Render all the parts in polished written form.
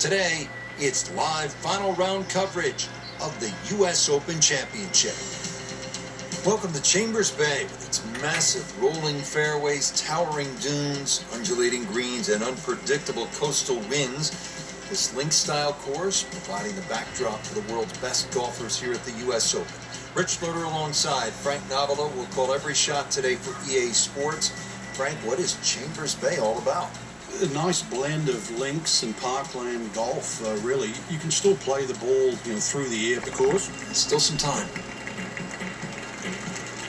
Today, it's live final round coverage of the U.S. Open Championship. Welcome to Chambers Bay with its massive rolling fairways, towering dunes, undulating greens, and unpredictable coastal winds. This link-style course providing the backdrop for the world's best golfers here at the U.S. Open. Rich Floater alongside Frank Nobilo will call every shot today for EA Sports. Frank, what is Chambers Bay all about? A nice blend of links and parkland golf, really. You can still play the ball, through the air, of course. Still some time.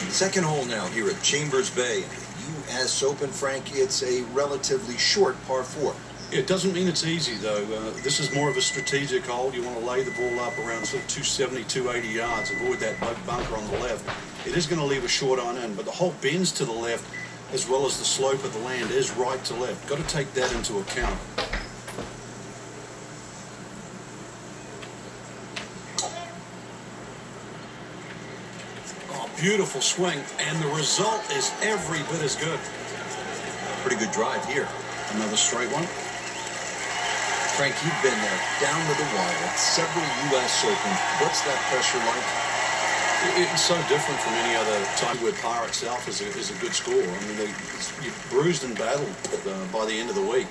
Second hole now here at Chambers Bay, U.S. Open, Frank. It's a relatively short par 4. It doesn't mean it's easy, though. This is more of a strategic hole. You want to lay the ball up around sort of 270, 280 yards, avoid that bunker on the left. It is going to leave a short iron in, but the hole bends to the left, as well as the slope of the land is right to left. Got to take that into account. Oh, beautiful swing, and the result is every bit as good. Pretty good drive here. Another straight one. Frank, you've been there, down to the wire, several U.S. Opens. What's that pressure like? It's so different from any other time where par itself is a good score. I mean, you're bruised and battled by the end of the week.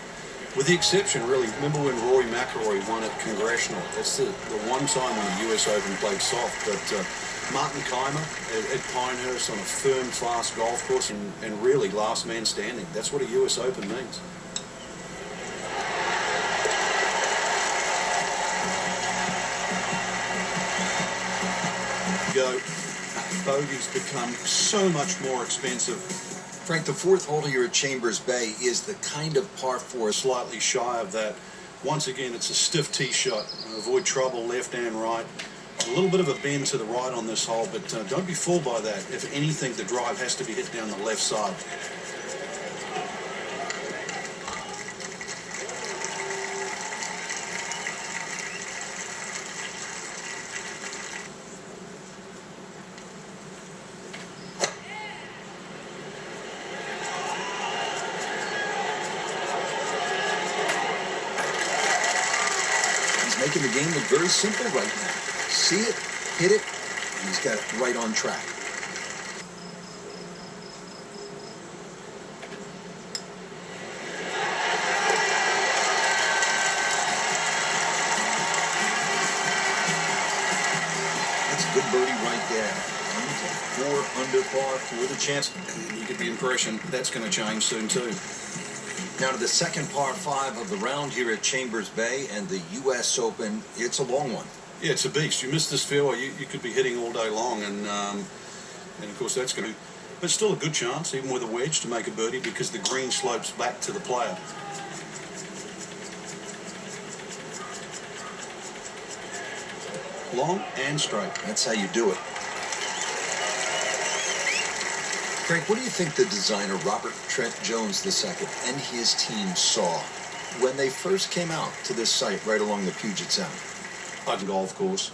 With the exception, really, remember when Rory McIlroy won at Congressional? That's the one time when the U.S. Open played soft. But Martin Kaymer at Pinehurst on a firm, fast golf course and really last man standing. That's what a U.S. Open means. Go. Bogeys become so much more expensive. Frank, the fourth hole here at Chambers Bay is the kind of par 4. Slightly shy of that. Once again, it's a stiff tee shot. Avoid trouble left and right. A little bit of a bend to the right on this hole, but don't be fooled by that. If anything, the drive has to be hit down the left side. Making the game look very simple right now. See it, hit it, and he's got it right on track. That's a good birdie right there. 4 under par for the chance. You get the impression that's going to change soon too. Now to the second par 5 of the round here at Chambers Bay and the U.S. Open. It's a long one. Yeah, it's a beast. You miss this fairway, you could be hitting all day long, and of course that's going to... But still a good chance, even with a wedge, to make a birdie because the green slopes back to the player. Long and straight. That's how you do it. Frank, what do you think the designer Robert Trent Jones II and his team saw when they first came out to this site right along the Puget Sound? A golf course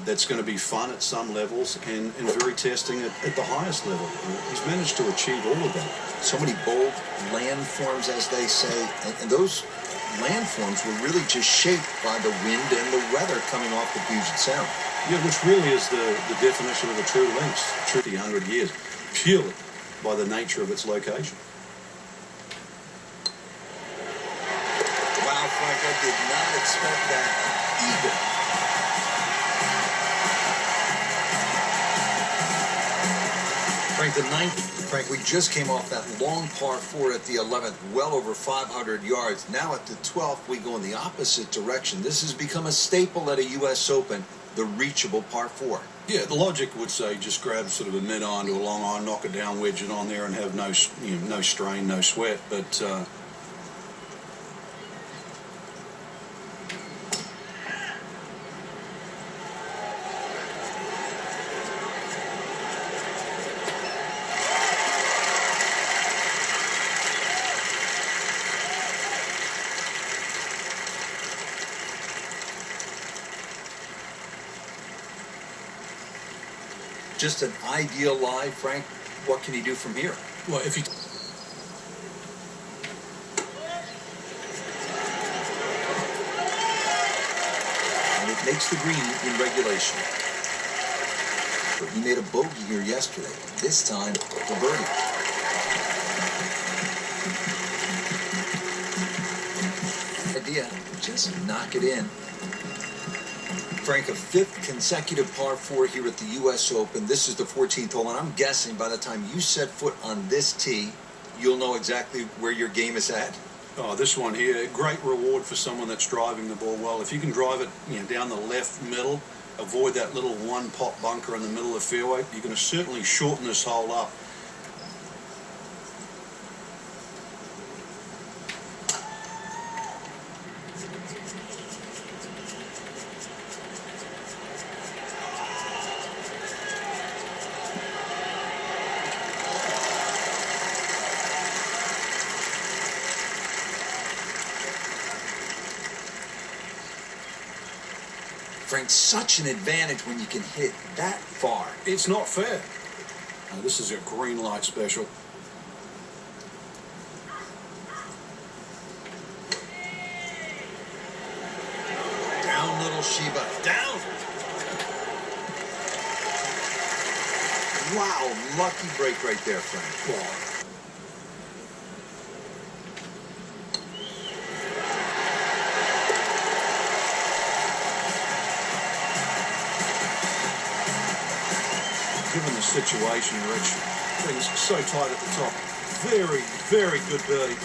that's going to be fun at some levels and very testing at the highest level. He's managed to achieve all of that. So many bold landforms, as they say, and those landforms were really just shaped by the wind and the weather coming off the Puget Sound. Yeah, which really is the definition of a true links, true 100 years. Purely by the nature of its location. Wow, Frank, I did not expect that either. Frank, the ninth. Frank, we just came off that long par 4 at the 11th, well over 500 yards. Now at the 12th, we go in the opposite direction. This has become a staple at a U.S. Open, the reachable par 4. Yeah, the logic would say just grab sort of a mid-iron to a long iron, knock it down, wedge it on there, and have no strain, no sweat. But Just an ideal lie, Frank. What can he do from here? Well, if he... makes the green in regulation. He made a bogey here yesterday. This time, the birdie. Idea, just knock it in. Frank, a fifth consecutive par 4 here at the U.S. Open. This is the 14th hole, and I'm guessing by the time you set foot on this tee, you'll know exactly where your game is at. Oh, this one here, great reward for someone that's driving the ball well. If you can drive it, down the left middle, avoid that little one-pot bunker in the middle of the fairway, you're going to certainly shorten this hole up. Frank, such an advantage when you can hit that far. It's not fair. This is a green light special. Down, little Sheba. Down! Wow, lucky break right there, Frank. Wow. Given the situation, Rich, things so tight at the top. Very, very good birdie.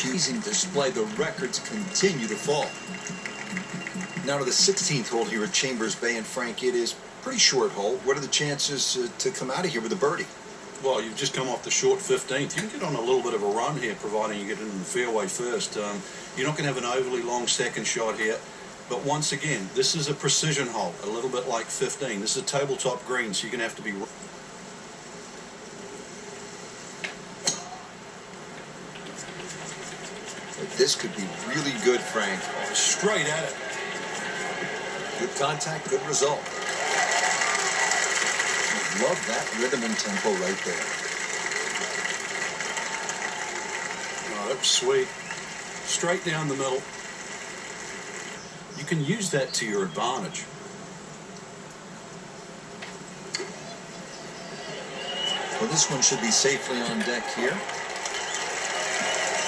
Amazing display. The records continue to fall. Now to the 16th hole here at Chambers Bay, and Frank, it is a pretty short hole. What are the chances to come out of here with a birdie? Well, you've just come off the short 15th. You can get on a little bit of a run here, providing you get in the fairway first. You're not going to have an overly long second shot here. But once again, this is a precision hole, a little bit like 15. This is a tabletop green, so you're going to have to be... This could be really good, Frank. Oh, straight at it. Good contact, good result. Love that rhythm and tempo right there. Oh, that was sweet. Straight down the middle. You can use that to your advantage. Well, this one should be safely on deck here.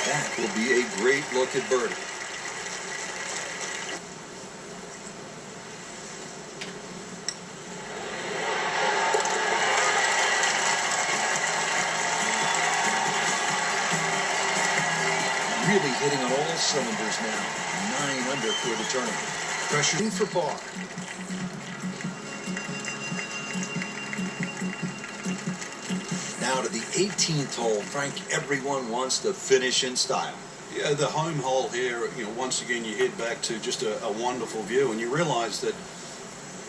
That will be a great look at birdie. Really hitting on all cylinders now. 9 under for the tournament. Pressure for par. Now to the 18th hole. Frank, everyone wants to finish in style. Yeah, the home hole here, once again you head back to just a wonderful view, and you realize that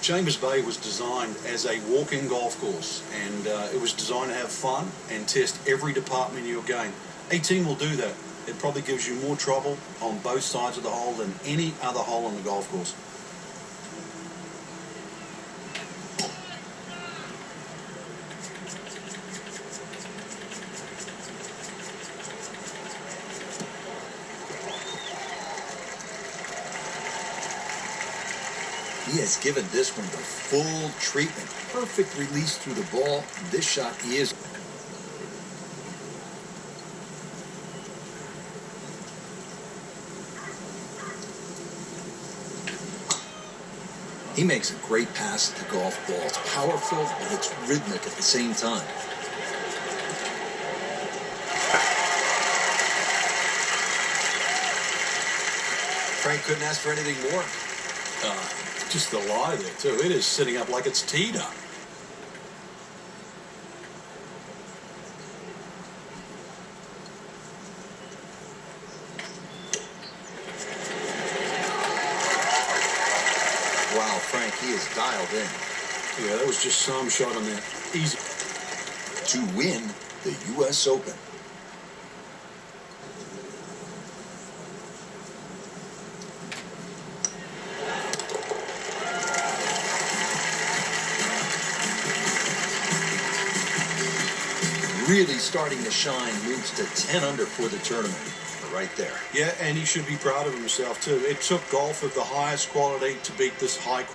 Chambers Bay was designed as a walking golf course, and it was designed to have fun and test every department of your game. 18 will do that. It probably gives you more trouble on both sides of the hole than any other hole on the golf course. He has given this one the full treatment. Perfect release through the ball. This shot is... He makes a great pass at the golf ball. It's powerful, but it's rhythmic at the same time. Frank couldn't ask for anything more. Just the lie there, too. It is sitting up like it's teed up. Wow, Frank, he is dialed in. Yeah, that was just some shot on that. Easy. To win the U.S. Open. Really starting to shine, moves to 10 under for the tournament. right there. Yeah, and he should be proud of himself too. It took golf of the highest quality to beat this high